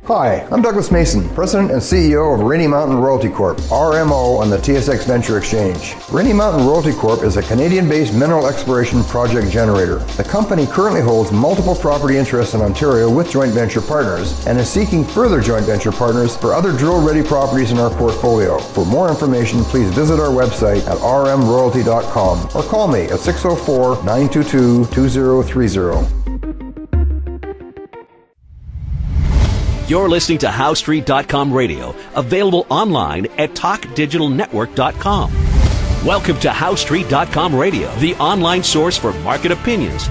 Hi, I'm Douglas Mason, President and CEO of Rainy Mountain Royalty Corp., RMO, on the TSX Venture Exchange. Rainy Mountain Royalty Corp. is a Canadian-based mineral exploration project generator. The company currently holds multiple property interests in Ontario with joint venture partners and is seeking further joint venture partners for other drill-ready properties in our portfolio. For more information, please visit our website at rmroyalty.com or call me at 604-922-2030. You're listening to HowStreet.com radio, available online at TalkDigitalNetwork.com. Welcome to HowStreet.com radio, the online source for market opinions.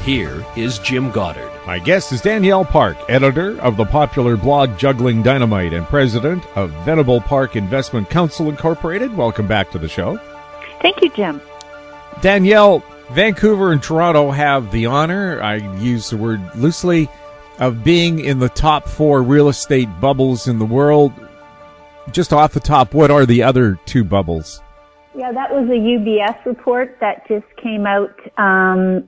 Here is Jim Goddard. My guest is Danielle Park, editor of the popular blog Juggling Dynamite and president of Venable Park Investment Council Incorporated. Welcome back to the show. Thank you, Jim. Danielle, Vancouver and Toronto have the honor, I use the word loosely, of being in the top 4 real estate bubbles in the world. Just off the top, what are the other 2 bubbles? Yeah, that was a UBS report that just came out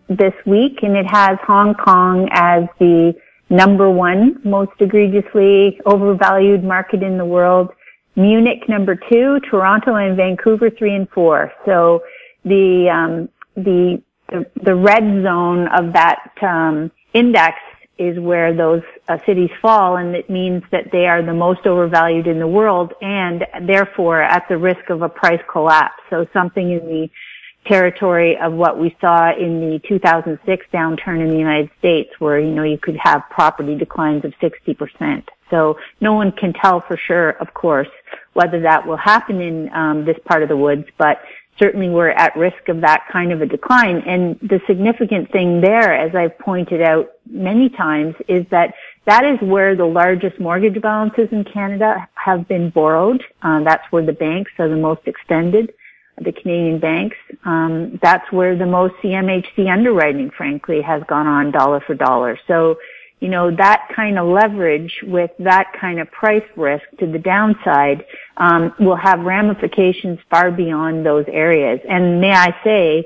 this week, and it has Hong Kong as the number 1 most egregiously overvalued market in the world, Munich number 2, Toronto and Vancouver 3 and 4. So the red zone of that index is where those cities fall, and it means that they are the most overvalued in the world and therefore at the risk of a price collapse. So something in the territory of what we saw in the 2006 downturn in the United States, where, you could have property declines of 60%. So no one can tell for sure, of course, whether that will happen in this part of the woods, but certainly we're at risk of that kind of a decline. And the significant thing there, as I've pointed out many times, is that that is where the largest mortgage balances in Canada have been borrowed. That's where the banks are the most extended, the Canadian banks. That's where the most CMHC underwriting, frankly, has gone on dollar for dollar. So, that kind of leverage with that kind of price risk to the downside will have ramifications far beyond those areas. And may I say,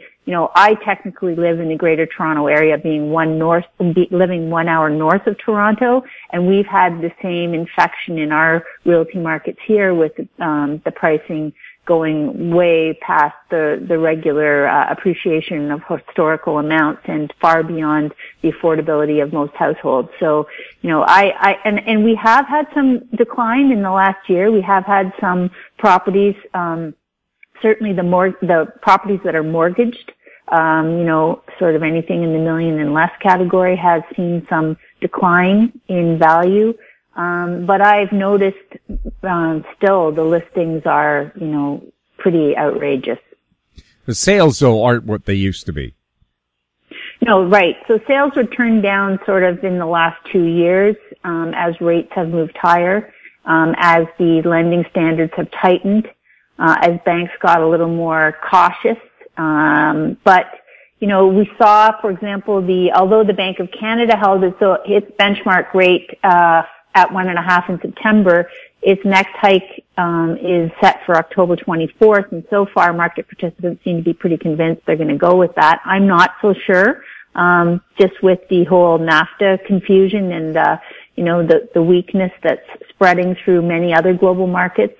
I technically live in the Greater Toronto area, living 1 hour north of Toronto, and we've had the same infection in our realty markets here with the pricing going way past the regular appreciation of historical amounts and far beyond the affordability of most households. So, and we have had some decline in the last year. We have had some properties, certainly the properties that are mortgaged, sort of anything in the million and less category has seen some decline in value. But I've noticed, still the listings are, pretty outrageous. The sales, though, aren't what they used to be. No, right. So sales were turned down sort of in the last 2 years, as rates have moved higher, as the lending standards have tightened, as banks got a little more cautious. But, we saw, for example, although the Bank of Canada held its benchmark rate, at 1.5 in September, its next hike is set for October 24th, and so far market participants seem to be pretty convinced they're going to go with that. I'm not so sure, just with the whole NAFTA confusion and the weakness that's spreading through many other global markets.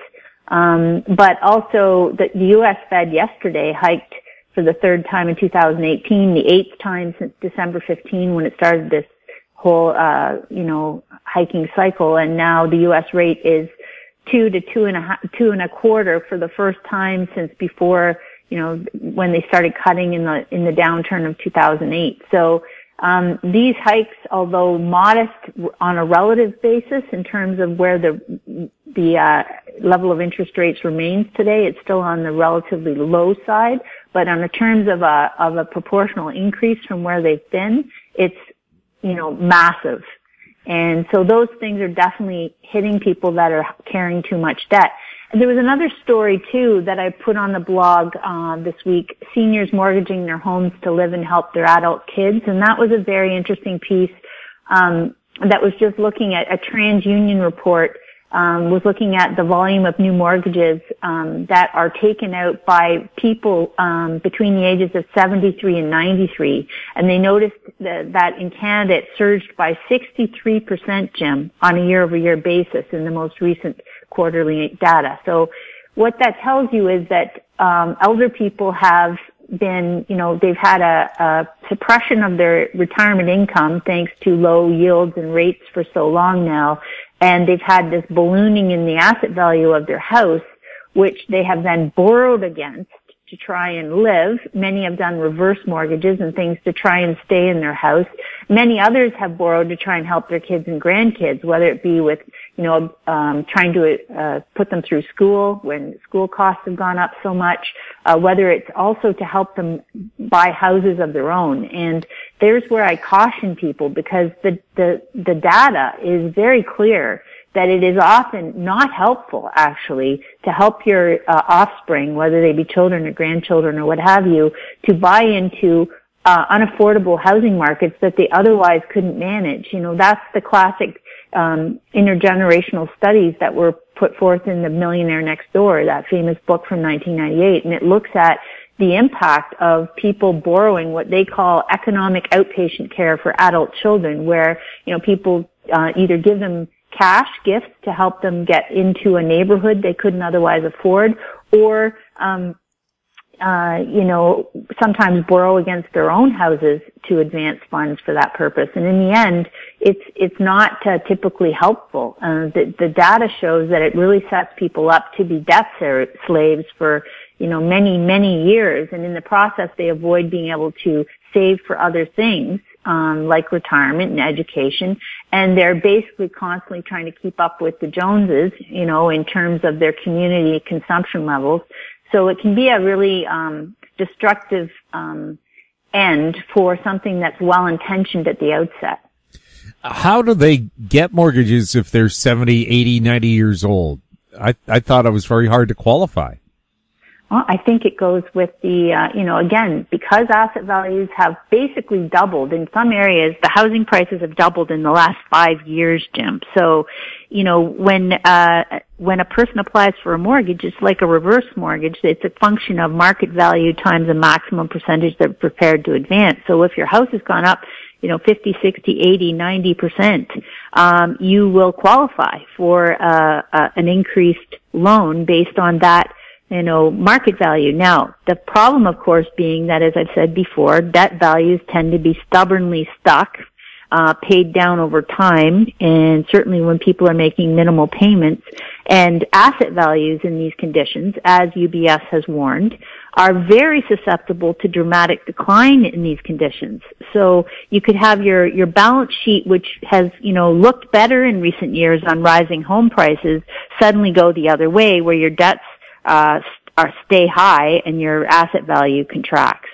But also the U.S. Fed yesterday hiked for the 3rd time in 2018, the 8th time since December 15 when it started this whole, hiking cycle. And now the U.S. rate is 2 to 2.25 for the first time since before, when they started cutting in the downturn of 2008. So, these hikes, although modest on a relative basis in terms of where the level of interest rates remains today, it's still on the relatively low side. But on the terms of a proportional increase from where they've been, it's, massive. And so those things are definitely hitting people that are carrying too much debt. And there was another story too that I put on the blog this week, seniors mortgaging their homes to live and help their adult kids. And that was a very interesting piece that was just looking at a TransUnion report was looking at the volume of new mortgages that are taken out by people between the ages of 73 and 93, and they noticed that in Canada it surged by 63%, Jim, on a year-over-year basis in the most recent quarterly data. So what that tells you is that elder people have been, they've had a suppression of their retirement income thanks to low yields and rates for so long now, and they've had this ballooning in the asset value of their house, which they have then borrowed against to try and live. Many have done reverse mortgages and things to try and stay in their house. Many others have borrowed to try and help their kids and grandkids, whether it be with, trying to put them through school when school costs have gone up so much, whether it's also to help them buy houses of their own. And there's where I caution people, because the data is very clear that it is often not helpful, actually, to help your offspring, whether they be children or grandchildren or what have you, to buy into unaffordable housing markets that they otherwise couldn't manage. That's the classic intergenerational studies that were put forth in The Millionaire Next Door, that famous book from 1998, and it looks at the impact of people borrowing what they call economic outpatient care for adult children, where, people either give them cash gifts to help them get into a neighborhood they couldn't otherwise afford, or sometimes borrow against their own houses to advance funds for that purpose. And in the end, it's not typically helpful. The data shows that it really sets people up to be debt slaves for, many, many years. And in the process, they avoid being able to save for other things, like retirement and education. And they're basically constantly trying to keep up with the Joneses, in terms of their community consumption levels. So it can be a really destructive end for something that's well-intentioned at the outset. How do they get mortgages if they're 70, 80, 90 years old? I thought it was very hard to qualify. Well, I think it goes with the, again, because asset values have basically doubled in some areas, the housing prices have doubled in the last 5 years, Jim. So, when a person applies for a mortgage, it's like a reverse mortgage. It's a function of market value times the maximum percentage they're prepared to advance. So if your house has gone up, 50, 60, 80, 90%, you will qualify for an increased loan based on that, market value. Now, the problem, of course, being that, as I've said before, debt values tend to be stubbornly stuck, paid down over time, and certainly when people are making minimal payments. And asset values in these conditions, as UBS has warned, are very susceptible to dramatic decline in these conditions. So you could have your balance sheet, which has, looked better in recent years on rising home prices, suddenly go the other way, where your debts stay high and your asset value contracts.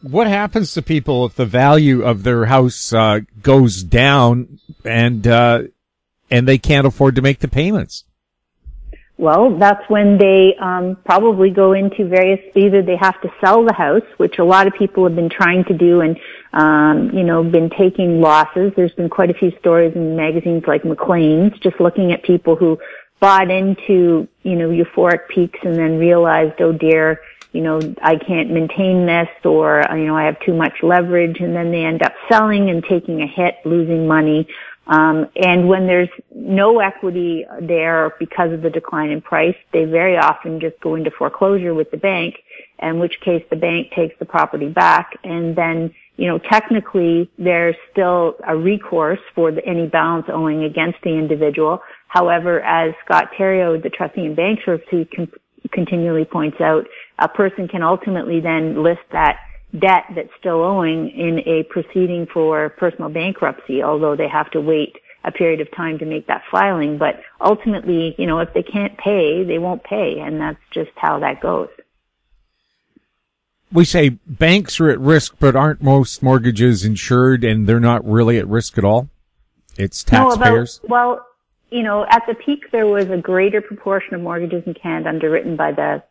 What happens to people if the value of their house goes down and they can't afford to make the payments? Well, that's when they probably go into either they have to sell the house, which a lot of people have been trying to do, and been taking losses. There's been quite a few stories in magazines like Maclean's, just looking at people who bought into, euphoric peaks and then realized, oh dear, I can't maintain this, or, I have too much leverage, and then they end up selling and taking a hit, losing money. And when there's no equity there because of the decline in price, they very often just go into foreclosure with the bank, in which case the bank takes the property back, and then, technically there's still a recourse for any balance owing against the individual. However, as Scott Theriault, the trustee in bankruptcy, continually points out, a person can ultimately then list that debt that's still owing in a proceeding for personal bankruptcy, although they have to wait a period of time to make that filing. But ultimately, if they can't pay, they won't pay, and that's just how that goes. We say banks are at risk, but aren't most mortgages insured, and they're not really at risk at all? It's taxpayers? At the peak, there was a greater proportion of mortgages in Canada underwritten by the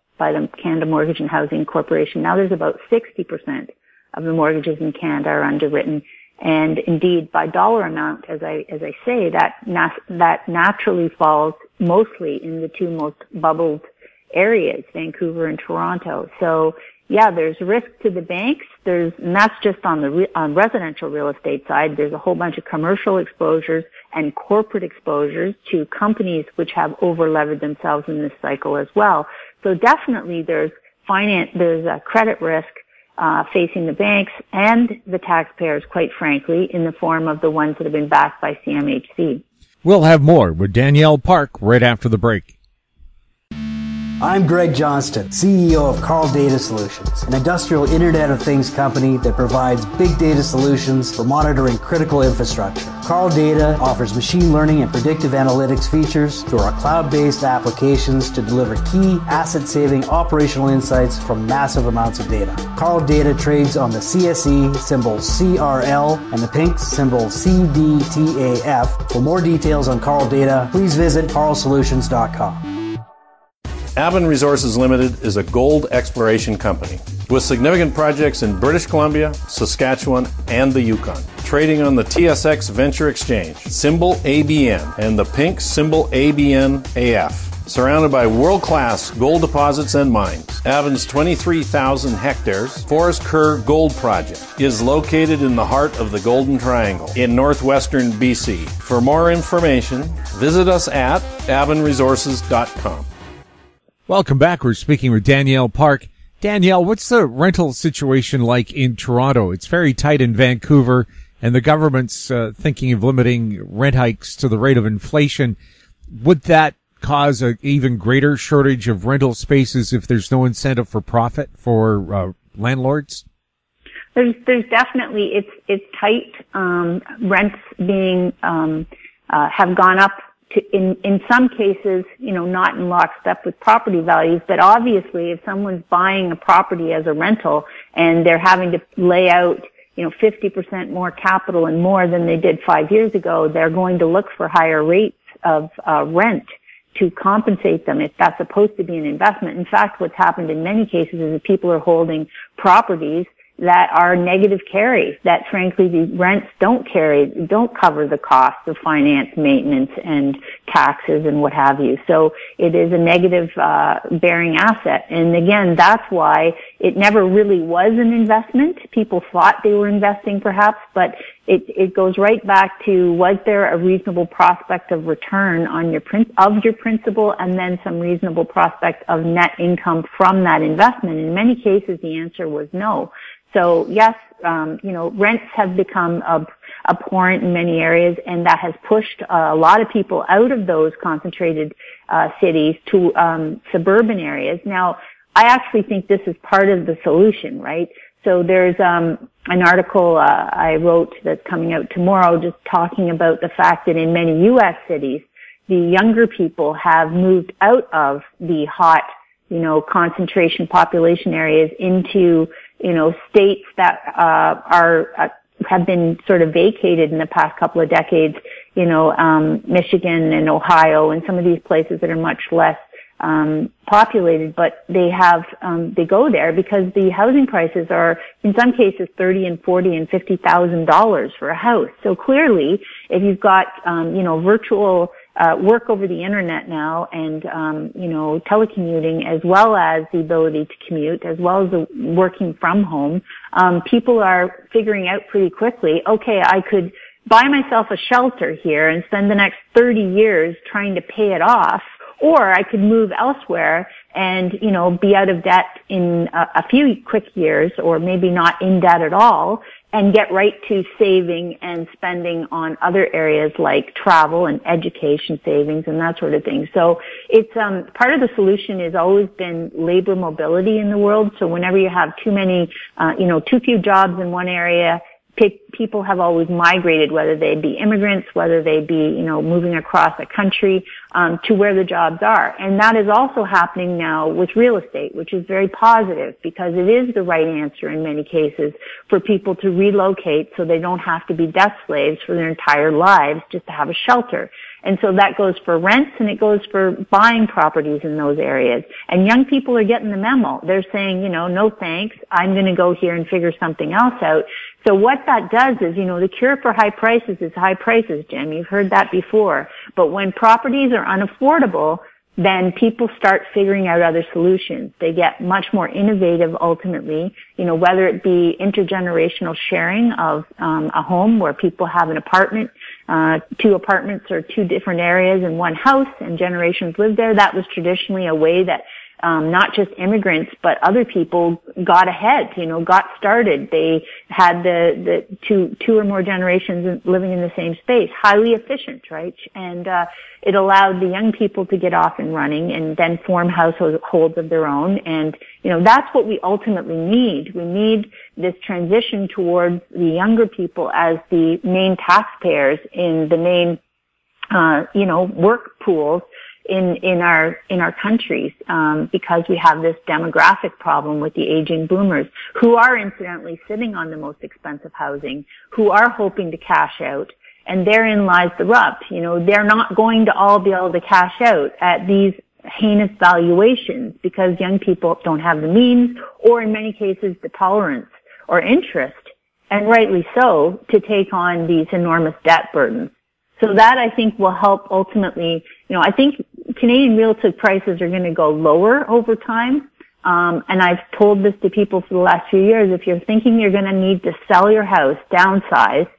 Canada Mortgage and Housing Corporation. Now there's about 60% of the mortgages in Canada are underwritten. And indeed, by dollar amount, as I say, that naturally falls mostly in the two most bubbled areas, Vancouver and Toronto. So yeah, there's risk to the banks. And that's just on the on residential real estate side. There's a whole bunch of commercial exposures and corporate exposures to companies which have over-levered themselves in this cycle as well. So definitely there's a credit risk facing the banks and the taxpayers, quite frankly, in the form of the ones that have been backed by CMHC. We'll have more with Danielle Park right after the break. I'm Greg Johnston, CEO of Carl Data Solutions, an industrial Internet of Things company that provides big data solutions for monitoring critical infrastructure. Carl Data offers machine learning and predictive analytics features through our cloud-based applications to deliver key asset-saving operational insights from massive amounts of data. Carl Data trades on the CSE, symbol CRL, and the pink symbol CDTAF. For more details on Carl Data, please visit carlsolutions.com. Avon Resources Limited is a gold exploration company with significant projects in British Columbia, Saskatchewan, and the Yukon. Trading on the TSX Venture Exchange, symbol ABN, and the pink symbol ABN-AF. Surrounded by world-class gold deposits and mines, Avon's 23,000 hectares Forest Kerr Gold Project is located in the heart of the Golden Triangle in northwestern BC. For more information, visit us at avonresources.com. Welcome back. We're speaking with Danielle Park. Danielle, what's the rental situation like in Toronto? It's very tight in Vancouver, and the government's thinking of limiting rent hikes to the rate of inflation. Would that cause an even greater shortage of rental spaces if there's no incentive for profit for landlords? There's definitely, it's tight. Rents being have gone up. In some cases, not in lockstep with property values, but obviously if someone's buying a property as a rental and they're having to lay out, 50% more capital and more than they did 5 years ago, they're going to look for higher rates of rent to compensate them if that's supposed to be an investment. In fact, what's happened in many cases is that people are holding properties that are negative carry, that frankly the rents don't cover the cost of finance, maintenance, and taxes and what have you. So it is a negative bearing asset. And again, that's why it never really was an investment. People thought they were investing perhaps, but it goes right back to, was there a reasonable prospect of return on your principal, and then some reasonable prospect of net income from that investment? In many cases, the answer was no. So yes, rents have become abhorrent in many areas, and that has pushed a lot of people out of those concentrated cities to suburban areas. Now, I actually think this is part of the solution, right? So there's an article I wrote that's coming out tomorrow just talking about the fact that in many U.S. cities, the younger people have moved out of the hot, concentration population areas into states that have been sort of vacated in the past couple of decades, Michigan and Ohio and some of these places that are much less populated, but they go there because the housing prices are in some cases $30,000 and $40,000 and $50,000 for a house. So clearly, if you've got virtual work over the internet now and telecommuting, as well as the ability to commute, as well as the working from home, people are figuring out pretty quickly, okay, I could buy myself a shelter here and spend the next 30 years trying to pay it off, or I could move elsewhere and, be out of debt in a few quick years, or maybe not in debt at all, and get right to saving and spending on other areas like travel and education savings and that sort of thing. So it's, part of the solution has always been labor mobility in the world. So whenever you have too many, too few jobs in one area, people have always migrated, whether they be immigrants, whether they be, moving across a country, to where the jobs are. And that is also happening now with real estate, which is very positive because it is the right answer in many cases for people to relocate so they don't have to be debt slaves for their entire lives just to have a shelter. And so that goes for rents and it goes for buying properties in those areas. And young people are getting the memo. They're saying, no thanks. I'm going to go here and figure something else out So what that does is, the cure for high prices is high prices, Jim. You've heard that before. But when properties are unaffordable, then people start figuring out other solutions. They get much more innovative ultimately, whether it be intergenerational sharing of a home where people have an apartment, 2 apartments or 2 different areas in one house and generations live there. That was traditionally a way that not just immigrants, but other people got ahead, got started. They had the two or more generations living in the same space, highly efficient, right? And, it allowed the young people to get off and running and then form households of their own. And, that's what we ultimately need. We need this transition towards the younger people as the main taxpayers in the main, work pools in our countries, because we have this demographic problem with the aging boomers who are incidentally sitting on the most expensive housing, who are hoping to cash out. And therein lies the rub. They're not going to all be able to cash out at these heinous valuations because young people don't have the means or in many cases the tolerance or interest, and rightly so, to take on these enormous debt burdens. So that I think will help ultimately, I think Canadian real estate prices are going to go lower over time. And I've told this to people for the last few years. If you're thinking you're going to need to sell your house, downsize,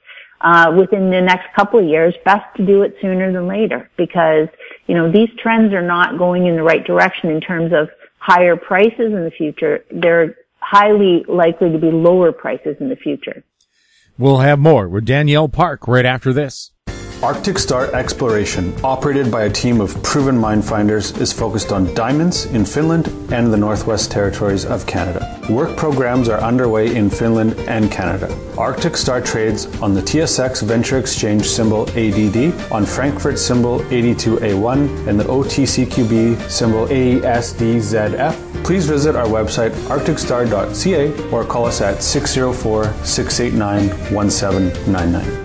within the next couple of years, best to do it sooner than later because, these trends are not going in the right direction in terms of higher prices in the future. They're highly likely to be lower prices in the future. We'll have more with Danielle Park right after this. Arctic Star Exploration, operated by a team of proven mine finders, is focused on diamonds in Finland and the Northwest Territories of Canada. Work programs are underway in Finland and Canada. Arctic Star trades on the TSX Venture Exchange symbol ADD, on Frankfurt symbol 82A1, and the OTCQB symbol ASDZF. Please visit our website arcticstar.ca or call us at 604-689-1799.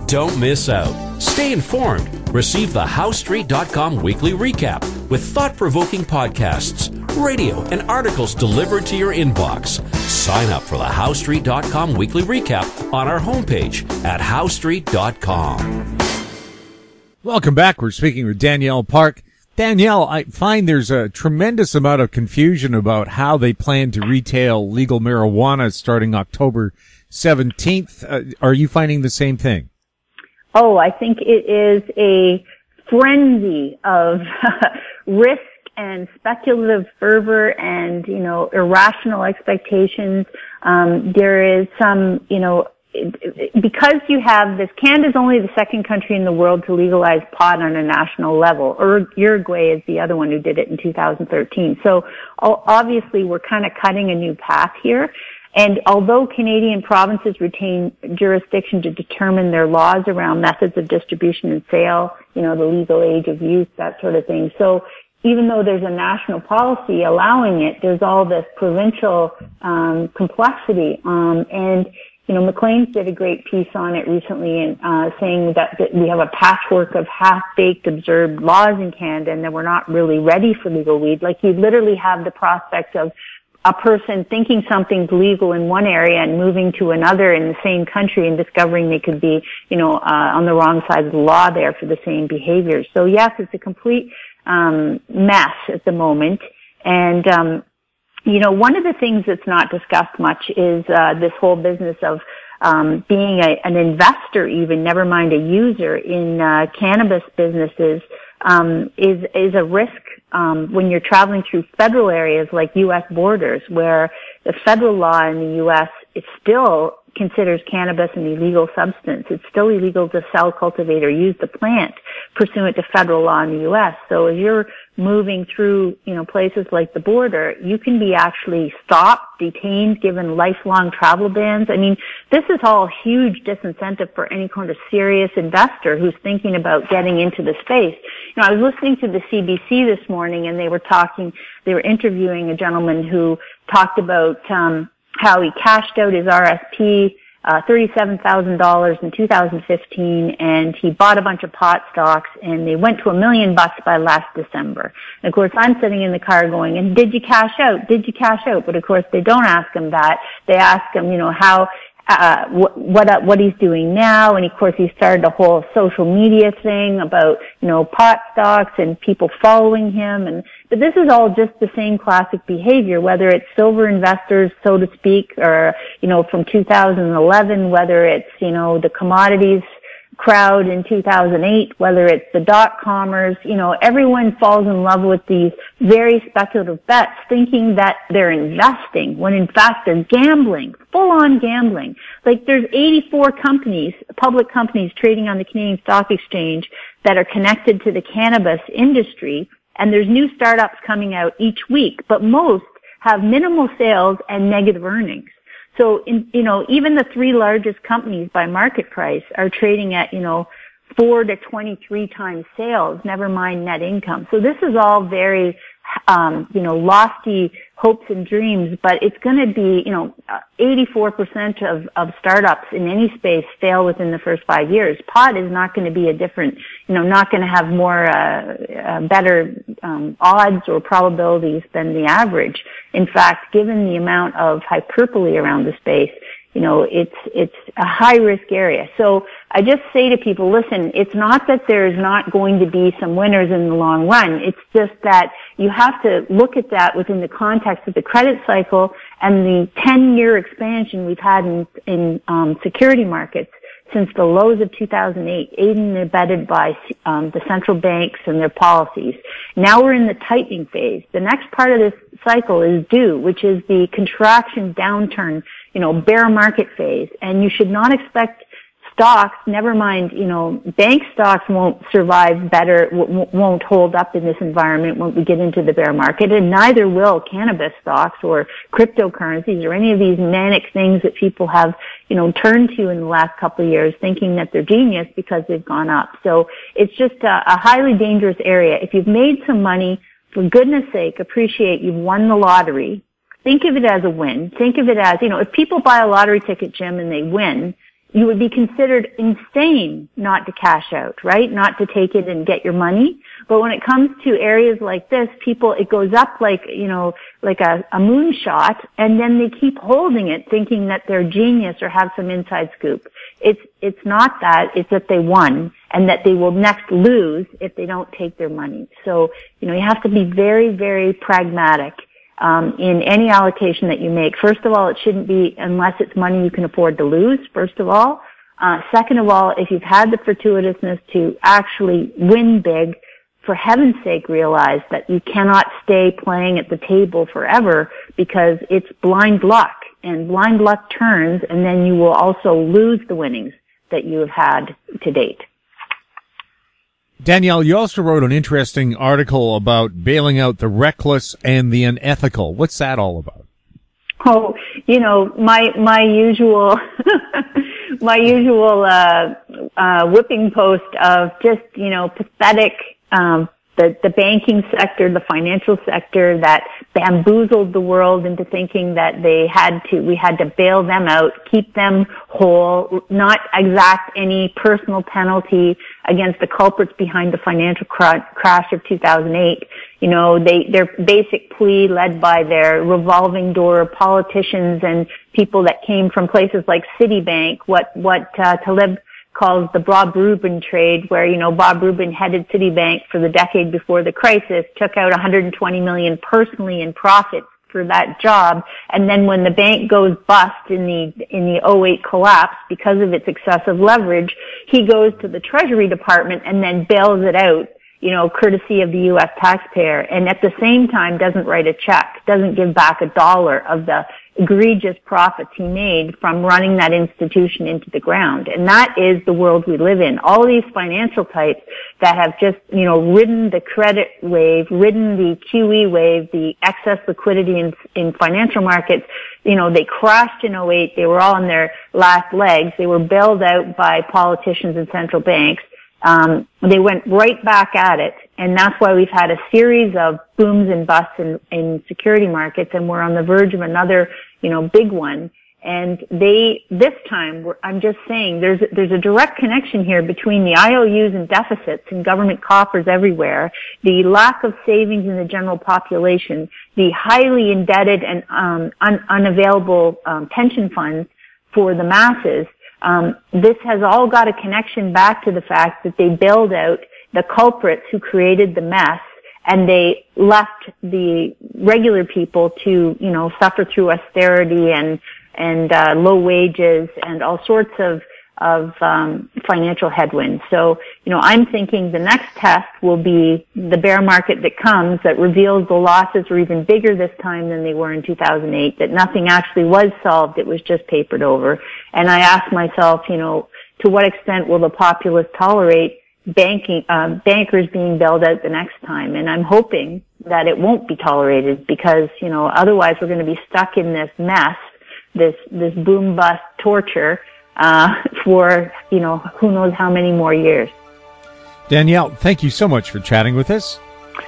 Don't miss out. Stay informed. Receive the HowStreet.com weekly recap with thought-provoking podcasts, radio, and articles delivered to your inbox. Sign up for the HowStreet.com weekly recap on our homepage at HowStreet.com. Welcome back. We're speaking with Danielle Park. Danielle, I find there's a tremendous amount of confusion about how they plan to retail legal marijuana starting October 17th. Are you finding the same thing? Oh, I think it is a frenzy of risk and speculative fervor and, irrational expectations. There is some, because you have this, Canada's only the second country in the world to legalize pot on a national level. Uruguay is the other one who did it in 2013. So obviously we're kind of cutting a new path here. And although Canadian provinces retain jurisdiction to determine their laws around methods of distribution and sale, the legal age of use, that sort of thing. So even though there's a national policy allowing it, there's all this provincial complexity. Maclean's did a great piece on it recently and saying that we have a patchwork of half-baked observed laws in Canada and that we're not really ready for legal weed. Like you literally have the prospect of a person thinking something's legal in one area and moving to another in the same country and discovering they could be, on the wrong side of the law there for the same behaviors. So yes, it's a complete mess at the moment. And, one of the things that's not discussed much is this whole business of being an investor even, never mind a user in cannabis businesses, is a risk when you're traveling through federal areas like U.S. borders, where the federal law in the U.S. it still considers cannabis an illegal substance. It's still illegal to sell, cultivate, or use the plant pursuant to federal law in the U.S. So as you're moving through, places like the border, you can be actually stopped, detained, given lifelong travel bans. I mean, this is all a huge disincentive for any kind of serious investor who's thinking about getting into the space. I was listening to the CBC this morning and they were interviewing a gentleman who talked about, how he cashed out his RSP, $37,000 in 2015, and he bought a bunch of pot stocks, and they went to $1 million by last December. And of course, I'm sitting in the car going, and did you cash out? Did you cash out? But of course, they don't ask him that. They ask him, how, what he's doing now, and of course he started a whole social media thing about, pot stocks and people following him, but this is all just the same classic behavior, whether it's silver investors, so to speak, or, from 2011, whether it's, the commodities crowd in 2008, whether it's the dot-commers, everyone falls in love with these very speculative bets, thinking that they're investing, when in fact they're gambling, full-on gambling. Like there's 84 companies, public companies trading on the Canadian Stock Exchange that are connected to the cannabis industry, and there's new startups coming out each week, but most have minimal sales and negative earnings. So, even the 3 largest companies by market price are trading at, 4 to 23 times sales, never mind net income. So this is all very, lofty hopes and dreams, but it's going to be, 84% of startups in any space fail within the first 5 years. Pot is not going to be a different, not going to have more, better, odds or probabilities than the average. In fact, given the amount of hyperbole around the space, it's a high risk area. So I just say to people, listen, it's not that there's not going to be some winners in the long run. It's just that you have to look at that within the context of the credit cycle and the 10-year expansion we've had in security markets since the lows of 2008, aided and abetted by the central banks and their policies. Now we're in the tightening phase. The next part of this cycle is due, which is the contraction downturn, bear market phase. And you should not expect stocks, never mind, bank stocks won't survive better, won't hold up in this environment when we get into the bear market, and neither will cannabis stocks or cryptocurrencies or any of these manic things that people have, turned to in the last couple of years thinking that they're genius because they've gone up. So it's just a highly dangerous area. If you've made some money, for goodness sake, appreciate you've won the lottery. Think of it as a win. Think of it as, if people buy a lottery ticket, Jim, and they win, you would be considered insane not to cash out, right? Not to take it and get your money. But when it comes to areas like this, it goes up like, like a moonshot, and then they keep holding it thinking that they're genius or have some inside scoop. It's not that, it's that they won and that they will next lose if they don't take their money. So, you have to be very, very pragmatic. In any allocation that you make. First of all, it shouldn't be unless it's money you can afford to lose, first of all. Second of all, if you've had the fortuitousness to actually win big, for heaven's sake realize that you cannot stay playing at the table forever because it's blind luck, and blind luck turns, and then you will also lose the winnings that you have had to date. Danielle, you also wrote an interesting article about bailing out the reckless and the unethical. What's that all about? Oh, my usual, whipping post of just, pathetic, the banking sector, the financial sector that bamboozled the world into thinking that we had to bail them out, keep them whole, not exact any personal penalty against the culprits behind the financial crash of 2008. Their basic plea, led by their revolving door politicians and people that came from places like Citibank, what Taleb calls the Bob Rubin trade, where, Bob Rubin headed Citibank for the decade before the crisis, took out $120 million personally in profits for that job, and then when the bank goes bust in the 08 collapse because of its excessive leverage, he goes to the Treasury Department and then bails it out, courtesy of the U.S. taxpayer, and at the same time doesn't write a check, doesn't give back $1 of the egregious profits he made from running that institution into the ground. And that is the world we live in. All these financial types that have just, ridden the credit wave, ridden the QE wave, the excess liquidity in financial markets, they crashed in 08. They were all on their last legs. They were bailed out by politicians and central banks. They went right back at it, and that's why we've had a series of booms and busts in security markets, and we're on the verge of another, big one. And this time, I'm just saying, there's a direct connection here between the IOUs and deficits in government coffers everywhere, the lack of savings in the general population, the highly indebted and unavailable pension funds for the masses. This has all got a connection back to the fact that they bailed out the culprits who created the mess, and they left the regular people to, suffer through austerity and low wages and all sorts of financial headwinds. So, I'm thinking the next test will be the bear market that comes that reveals the losses are even bigger this time than they were in 2008, that nothing actually was solved, it was just papered over. And I ask myself, to what extent will the populace tolerate bankers being bailed out the next time? And I'm hoping that it won't be tolerated because, otherwise we're going to be stuck in this mess, this boom bust torture, for, who knows how many more years. Danielle, thank you so much for chatting with us.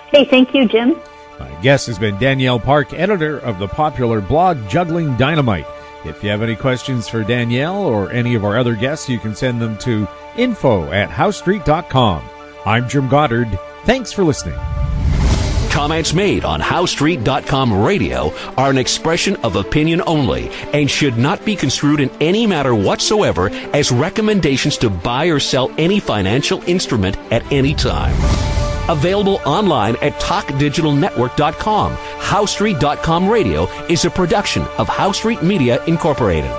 Hey, thank you, Jim. My guest has been Danielle Park, editor of the popular blog Juggling Dynamite. If you have any questions for Danielle or any of our other guests, you can send them to info@howstreet.com. I'm Jim Goddard. Thanks for listening. Comments made on HowStreet.com radio are an expression of opinion only and should not be construed in any matter whatsoever as recommendations to buy or sell any financial instrument at any time. Available online at TalkDigitalNetwork.com. HowStreet.com radio is a production of HowStreet Media Incorporated.